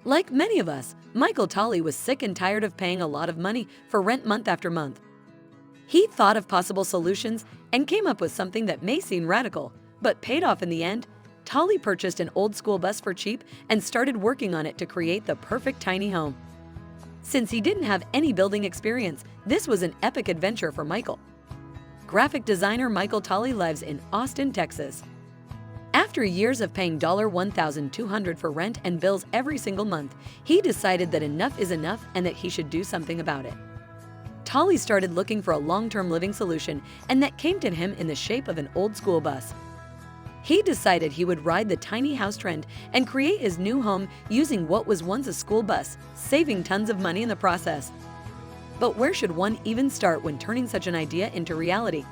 Like many of us, Michael Talley was sick and tired of paying a lot of money for rent month after month. He thought of possible solutions and came up with something that may seem radical, but paid off in the end. Talley purchased an old school bus for cheap and started working on it to create the perfect tiny home. Since he didn't have any building experience, this was an epic adventure for Michael. Graphic designer Michael Talley lives in Austin, Texas. After years of paying $1,200 for rent and bills every single month, he decided that enough is enough and that he should do something about it. Talley started looking for a long-term living solution, and that came to him in the shape of an old school bus. He decided he would ride the tiny house trend and create his new home using what was once a school bus, saving tons of money in the process. But where should one even start when turning such an idea into reality?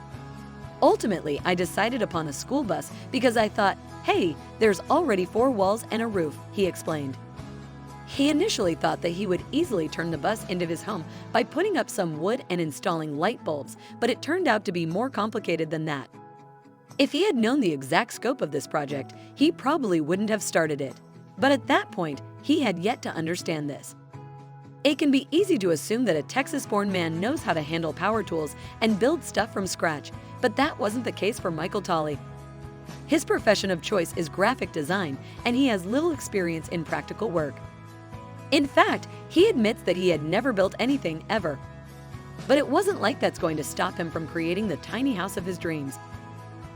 Ultimately, I decided upon a school bus because I thought, hey, there's already 4 walls and a roof, he explained. He initially thought that he would easily turn the bus into his home by putting up some wood and installing light bulbs, but it turned out to be more complicated than that. If he had known the exact scope of this project, he probably wouldn't have started it. But at that point, he had yet to understand this. It can be easy to assume that a Texas-born man knows how to handle power tools and build stuff from scratch, but that wasn't the case for Michael Talley. His profession of choice is graphic design, and he has little experience in practical work. In fact, he admits that he had never built anything ever. But it wasn't like that's going to stop him from creating the tiny house of his dreams.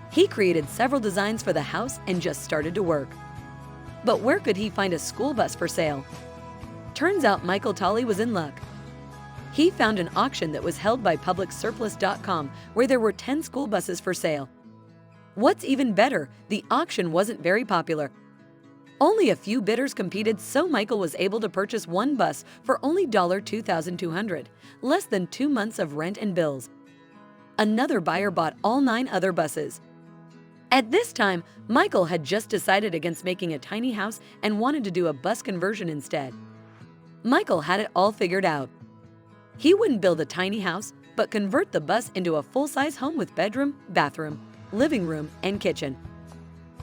He created several designs for the house and just started to work. But where could he find a school bus for sale? Turns out Michael Talley was in luck. He found an auction that was held by publicsurplus.com where there were 10 school buses for sale. What's even better, the auction wasn't very popular. Only a few bidders competed, so Michael was able to purchase one bus for only $2,200, less than 2 months of rent and bills. Another buyer bought all 9 other buses. At this time, Michael had just decided against making a tiny house and wanted to do a bus conversion instead. Michael had it all figured out. He wouldn't build a tiny house, but convert the bus into a full-size home with bedroom, bathroom, living room, and kitchen.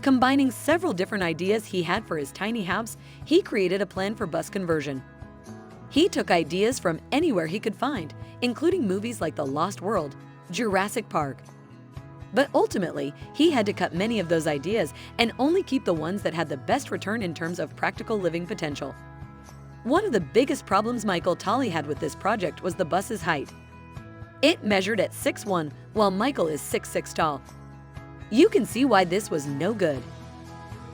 Combining several different ideas he had for his tiny house, he created a plan for bus conversion. He took ideas from anywhere he could find, including movies like The Lost World, Jurassic Park. But ultimately, he had to cut many of those ideas and only keep the ones that had the best return in terms of practical living potential. One of the biggest problems Michael Talley had with this project was the bus's height. It measured at 6'1", while Michael is 6'6" tall. You can see why this was no good.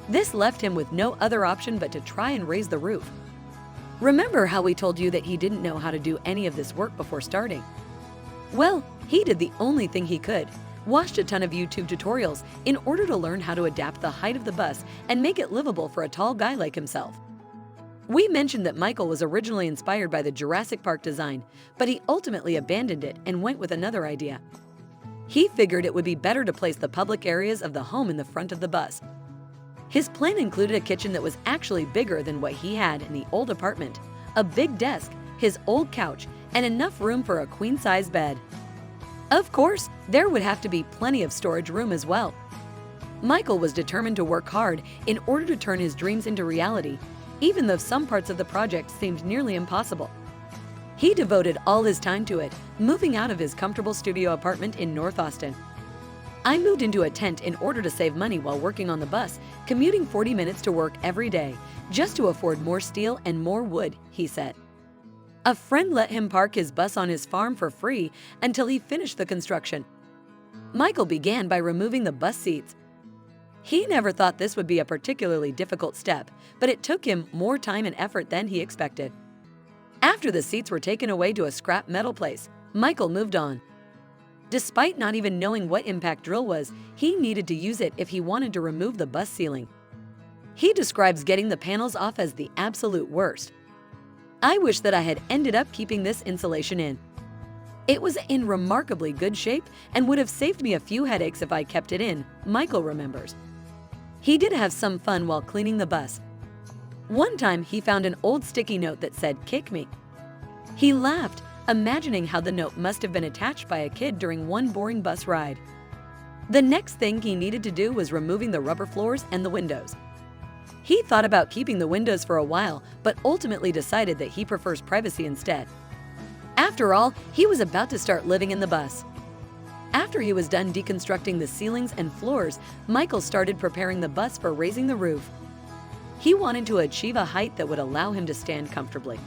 This left him with no other option but to try and raise the roof. Remember how we told you that he didn't know how to do any of this work before starting? Well, he did the only thing he could. Watched a ton of YouTube tutorials in order to learn how to adapt the height of the bus and make it livable for a tall guy like himself. We mentioned that Michael was originally inspired by the Jurassic Park design, but he ultimately abandoned it and went with another idea. He figured it would be better to place the public areas of the home in the front of the bus. His plan included a kitchen that was actually bigger than what he had in the old apartment, a big desk, his old couch, and enough room for a queen-size bed. Of course, there would have to be plenty of storage room as well. Michael was determined to work hard in order to turn his dreams into reality, even though some parts of the project seemed nearly impossible. He devoted all his time to it, moving out of his comfortable studio apartment in North Austin. I moved into a tent in order to save money while working on the bus, commuting 40 minutes to work every day, just to afford more steel and more wood, he said. A friend let him park his bus on his farm for free until he finished the construction. Michael began by removing the bus seats. He never thought this would be a particularly difficult step, but it took him more time and effort than he expected. After the seats were taken away to a scrap metal place, Michael moved on. Despite not even knowing what impact drill was, he needed to use it if he wanted to remove the bus ceiling. He describes getting the panels off as the absolute worst. I wish that I had ended up keeping this insulation in. It was in remarkably good shape and would have saved me a few headaches if I kept it in, Michael remembers. He did have some fun while cleaning the bus. One time he found an old sticky note that said, "Kick me." He laughed, imagining how the note must have been attached by a kid during one boring bus ride. The next thing he needed to do was removing the rubber floors and the windows. He thought about keeping the windows for a while, but ultimately decided that he prefers privacy instead. After all, he was about to start living in the bus. After he was done deconstructing the ceilings and floors, Michael started preparing the bus for raising the roof. He wanted to achieve a height that would allow him to stand comfortably.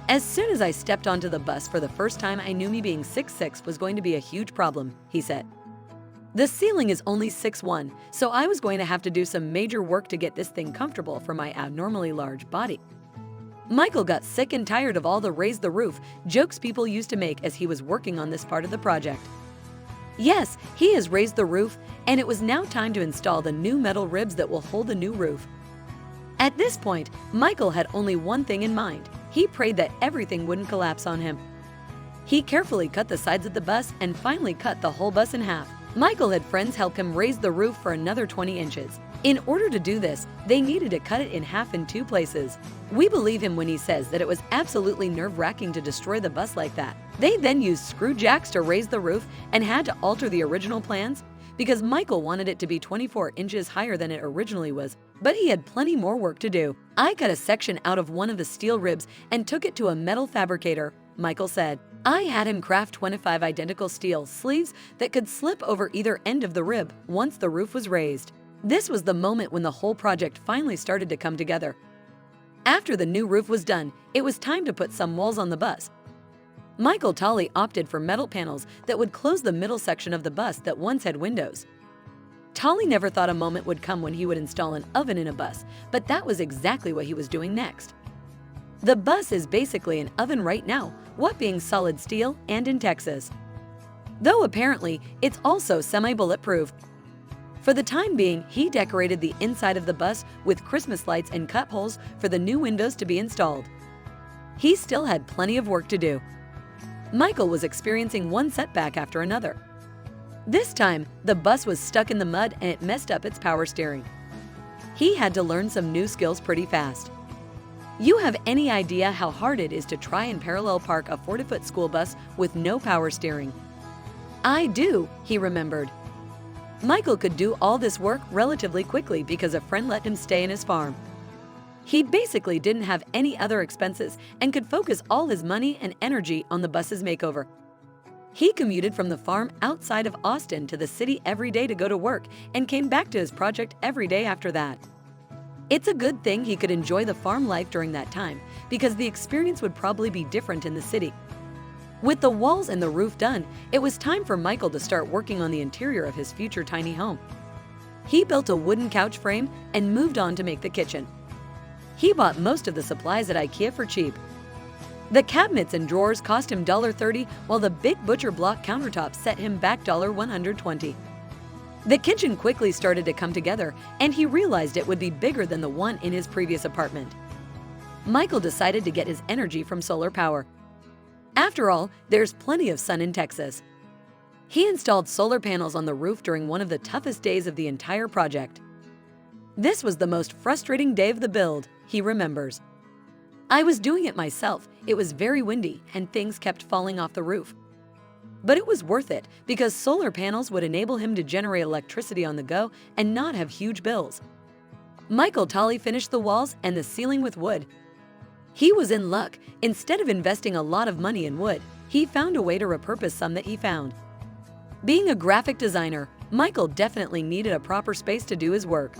As soon as I stepped onto the bus for the first time, I knew me being 6'6" was going to be a huge problem, he said. The ceiling is only 6'1", so I was going to have to do some major work to get this thing comfortable for my abnormally large body. Michael got sick and tired of all the raise the roof jokes people used to make as he was working on this part of the project. Yes, he has raised the roof, and it was now time to install the new metal ribs that will hold the new roof. At this point, Michael had only one thing in mind. He prayed that everything wouldn't collapse on him. He carefully cut the sides of the bus and finally cut the whole bus in half. Michael had friends help him raise the roof for another 20 inches. In order to do this, they needed to cut it in half in 2 places. We believe him when he says that it was absolutely nerve-wracking to destroy the bus like that. They then used screw jacks to raise the roof and had to alter the original plans because Michael wanted it to be 24 inches higher than it originally was, but he had plenty more work to do. I cut a section out of one of the steel ribs and took it to a metal fabricator, Michael said. I had him craft 25 identical steel sleeves that could slip over either end of the rib once the roof was raised. This was the moment when the whole project finally started to come together. After the new roof was done, it was time to put some walls on the bus. Michael Talley opted for metal panels that would close the middle section of the bus that once had windows. Talley never thought a moment would come when he would install an oven in a bus, but that was exactly what he was doing next. The bus is basically an oven right now, what being solid steel and in Texas. Though apparently, it's also semi-bulletproof. For the time being, he decorated the inside of the bus with Christmas lights and cut holes for the new windows to be installed. He still had plenty of work to do. Michael was experiencing one setback after another. This time, the bus was stuck in the mud and it messed up its power steering. He had to learn some new skills pretty fast. You have any idea how hard it is to try and parallel park a 40-foot school bus with no power steering? I do, he remembered. Michael could do all this work relatively quickly because a friend let him stay in his farm. He basically didn't have any other expenses and could focus all his money and energy on the bus's makeover. He commuted from the farm outside of Austin to the city every day to go to work and came back to his project every day after that. It's a good thing he could enjoy the farm life during that time because the experience would probably be different in the city. With the walls and the roof done, it was time for Michael to start working on the interior of his future tiny home. He built a wooden couch frame and moved on to make the kitchen. He bought most of the supplies at IKEA for cheap. The cabinets and drawers cost him $30, while the big butcher block countertops set him back $120. The kitchen quickly started to come together, and he realized it would be bigger than the one in his previous apartment. Michael decided to get his energy from solar power. After all, there's plenty of sun in Texas. He installed solar panels on the roof during one of the toughest days of the entire project. This was the most frustrating day of the build, he remembers. I was doing it myself. It was very windy and things kept falling off the roof. But it was worth it because solar panels would enable him to generate electricity on the go and not have huge bills. Michael Talley finished the walls and the ceiling with wood. He was in luck. Instead of investing a lot of money in wood, he found a way to repurpose some that he found. Being a graphic designer, Michael definitely needed a proper space to do his work.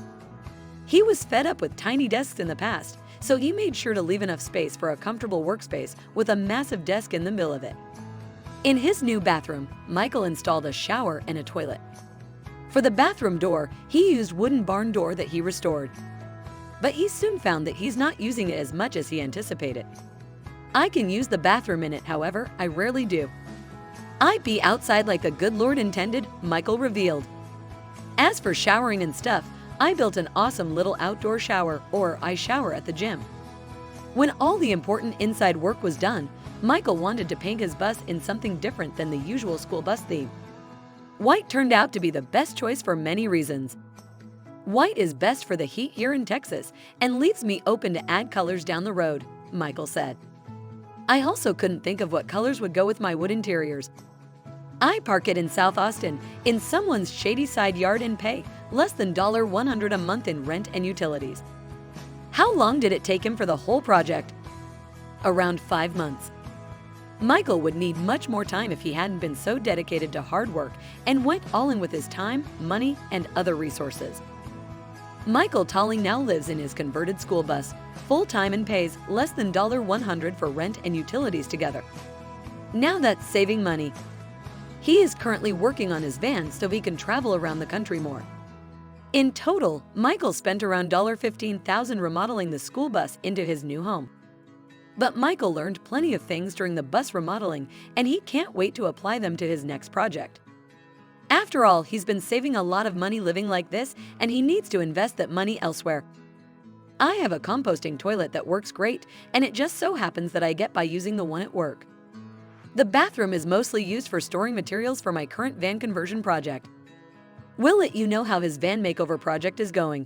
He was fed up with tiny desks in the past, so he made sure to leave enough space for a comfortable workspace with a massive desk in the middle of it. In his new bathroom, Michael installed a shower and a toilet. For the bathroom door, he used wooden barn door that he restored. But he soon found that he's not using it as much as he anticipated. I can use the bathroom in it, however, I rarely do. I be outside like the good Lord intended, Michael revealed. As for showering and stuff, I built an awesome little outdoor shower, or I shower at the gym. When all the important inside work was done, Michael wanted to paint his bus in something different than the usual school bus theme. White turned out to be the best choice for many reasons. White is best for the heat here in Texas and leaves me open to add colors down the road, Michael said. I also couldn't think of what colors would go with my wood interiors. I park it in South Austin, in someone's shady side yard and pay less than $100 a month in rent and utilities. How long did it take him for the whole project? Around 5 months. Michael would need much more time if he hadn't been so dedicated to hard work and went all in with his time, money, and other resources. Michael Talley now lives in his converted school bus, full-time, and pays less than $100 for rent and utilities together. Now that's saving money. He is currently working on his van so he can travel around the country more. In total, Michael spent around $15,000 remodeling the school bus into his new home. But Michael learned plenty of things during the bus remodeling, and he can't wait to apply them to his next project. After all, he's been saving a lot of money living like this, and he needs to invest that money elsewhere. I have a composting toilet that works great, and it just so happens that I get by using the one at work. The bathroom is mostly used for storing materials for my current van conversion project. We'll let you know how his van makeover project is going.